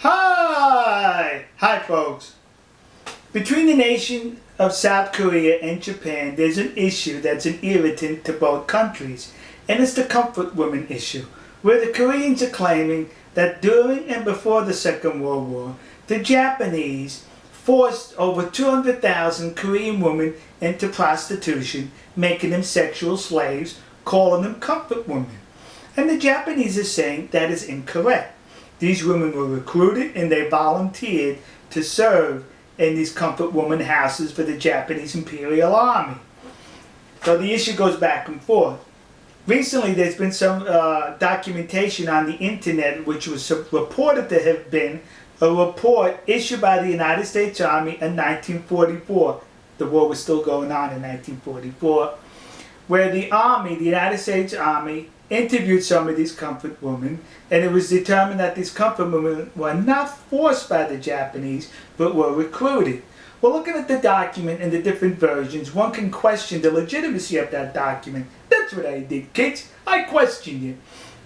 Hi folks. Between the nation of South Korea and Japan, there's an issue that's an irritant to both countries, and it's the comfort women issue, where the Koreans are claiming that during and before the Second World War, the Japanese forced over 200,000 Korean women into prostitution, making them sexual slaves, calling them comfort women. And the Japanese are saying that is incorrect. These women were recruited and they volunteered to serve in these comfort woman houses for the Japanese Imperial Army. So the issue goes back and forth. Recently there's been some documentation on the internet which was reported to have been a report issued by the United States Army in 1944. The war was still going on in 1944, where the Army, the United States Army, interviewed some of these comfort women, and it was determined that these comfort women were not forced by the Japanese, but were recruited. Well, looking at the document and the different versions, one can question the legitimacy of that document. That's what I did, kids. I questioned it.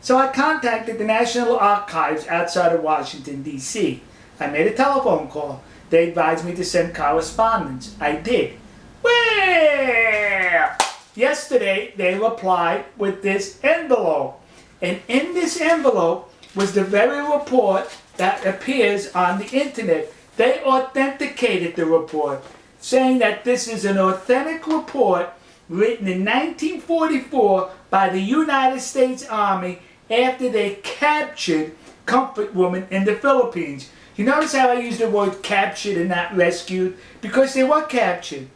So I contacted the National Archives outside of Washington, D.C. I made a telephone call. They advised me to send correspondence. I did. Well, yesterday they replied with this envelope. And in this envelope was the very report that appears on the internet. They authenticated the report, saying that this is an authentic report written in 1944 by the United States Army after they captured comfort women in the Philippines. You notice how I use the word captured and not rescued? Because they were captured.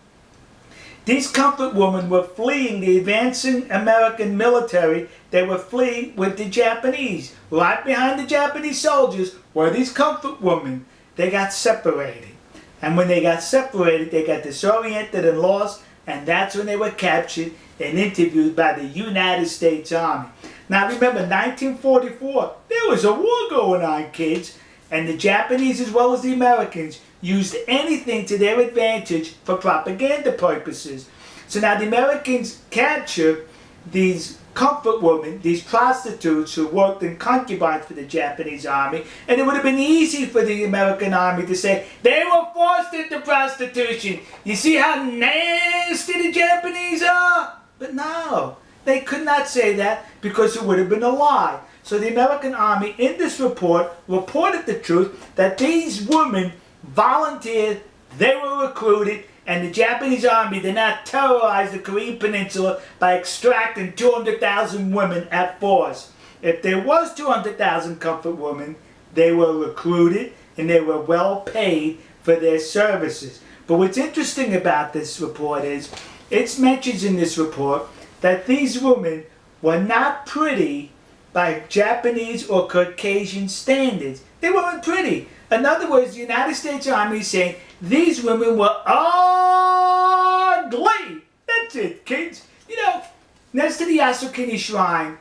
These comfort women were fleeing the advancing American military. They were fleeing with the Japanese. Right behind the Japanese soldiers were these comfort women. They got separated. And when they got separated, they got disoriented and lost, and that's when they were captured and interviewed by the United States Army. Now remember, 1944, there was a war going on, kids, and the Japanese as well as the Americans used anything to their advantage for propaganda purposes. So now the Americans captured these comfort women, these prostitutes who worked in concubines for the Japanese army, and it would have been easy for the American army to say, they were forced into prostitution. You see how nasty the Japanese are? But no, they could not say that because it would have been a lie. So the American army in this report reported the truth that these women volunteered, they were recruited, and the Japanese army did not terrorize the Korean peninsula by extracting 200,000 women at force. If there was 200,000 comfort women, they were recruited and they were well paid for their services. But what's interesting about this report is, it mentions in this report that these women were not pretty by Japanese or Caucasian standards. They weren't pretty. In other words, the United States Army is saying these women were ugly. That's it, kids. You know, next to the Yasukuni Shrine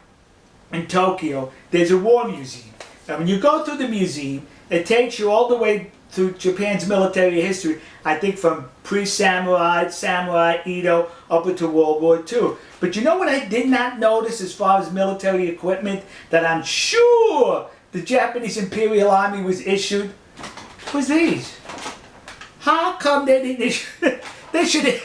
in Tokyo, there's a war museum. And when you go through the museum, it takes you all the way through Japan's military history, I think from pre-samurai, samurai, Edo, up into World War II. But you know what I did not notice as far as military equipment that I'm sure the Japanese Imperial Army was issued? Was these. How come they didn't issue they should have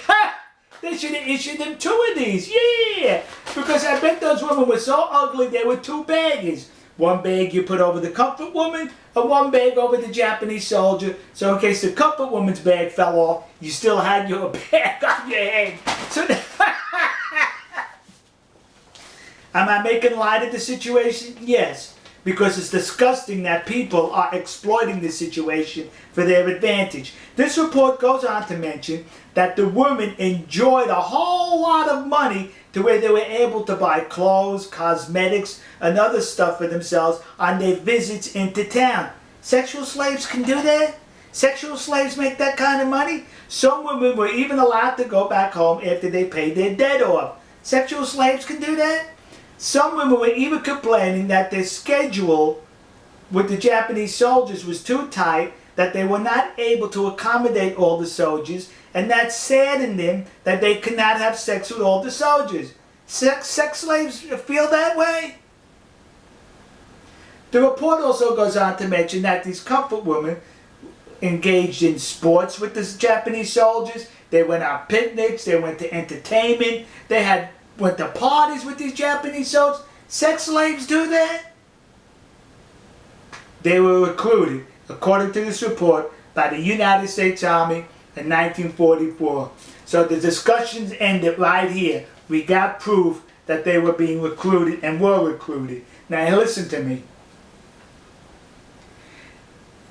issued them 2 of these. Yeah! Because I bet those women were so ugly they were 2 bags. One bag you put over the comfort woman, and one bag over the Japanese soldier. So in case the comfort woman's bag fell off, you still had your bag on your head. So am I making light of the situation? Yes. Because it's disgusting that people are exploiting the situation for their advantage. This report goes on to mention that the women enjoyed a whole lot of money to where they were able to buy clothes, cosmetics, and other stuff for themselves on their visits into town. Sexual slaves can do that? Sexual slaves make that kind of money? Some women were even allowed to go back home after they paid their debt off. Sexual slaves can do that? Some women were even complaining that their schedule with the Japanese soldiers was too tight, that they were not able to accommodate all the soldiers, and that saddened them that they could not have sex with all the soldiers. Sex slaves feel that way? The report also goes on to mention that these comfort women engaged in sports with the Japanese soldiers. They went on picnics, they went to entertainment, went to parties with these Japanese soldiers. Sex slaves do that? They were recruited, according to this report, by the United States Army in 1944. So the discussions ended right here. We got proof that they were being recruited and were recruited. Now listen to me.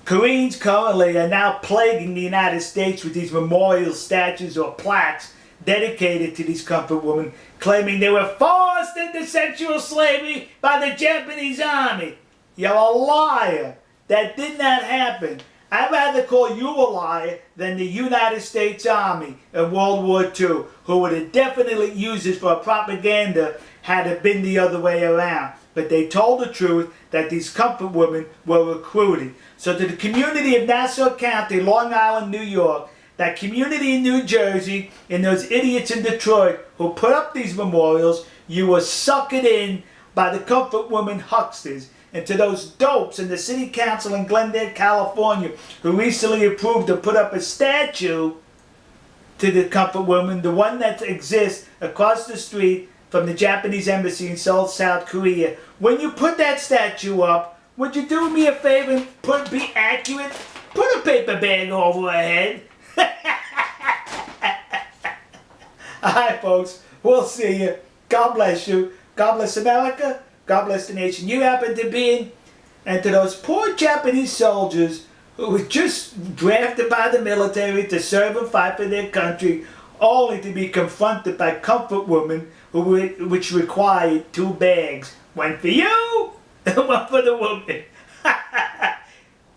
Koreans currently are now plaguing the United States with these memorial statues or plaques dedicated to these comfort women, claiming they were forced into sexual slavery by the Japanese army. You're a liar. That did not happen. I'd rather call you a liar than the United States Army in World War II, who would have definitely used this for propaganda had it been the other way around. But they told the truth that these comfort women were recruited. So to the community of Nassau County, Long Island, New York, that community in New Jersey, and those idiots in Detroit who put up these memorials, you were suckered in by the comfort women hucksters. And to those dopes in the city council in Glendale, California, who recently approved to put up a statue to the comfort woman, the one that exists across the street from the Japanese embassy in Seoul, South Korea. When you put that statue up, would you do me a favor and be accurate? Put a paper bag over her head. Alright folks, we'll see you. God bless you. God bless America. God bless the nation you happen to be in. And to those poor Japanese soldiers who were just drafted by the military to serve and fight for their country, only to be confronted by comfort women which required 2 bags. One for you and one for the woman.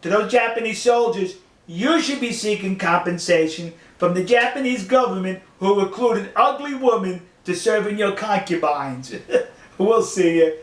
To those Japanese soldiers, you should be seeking compensation from the Japanese government who recruited ugly women to serve in your concubines. We'll see you.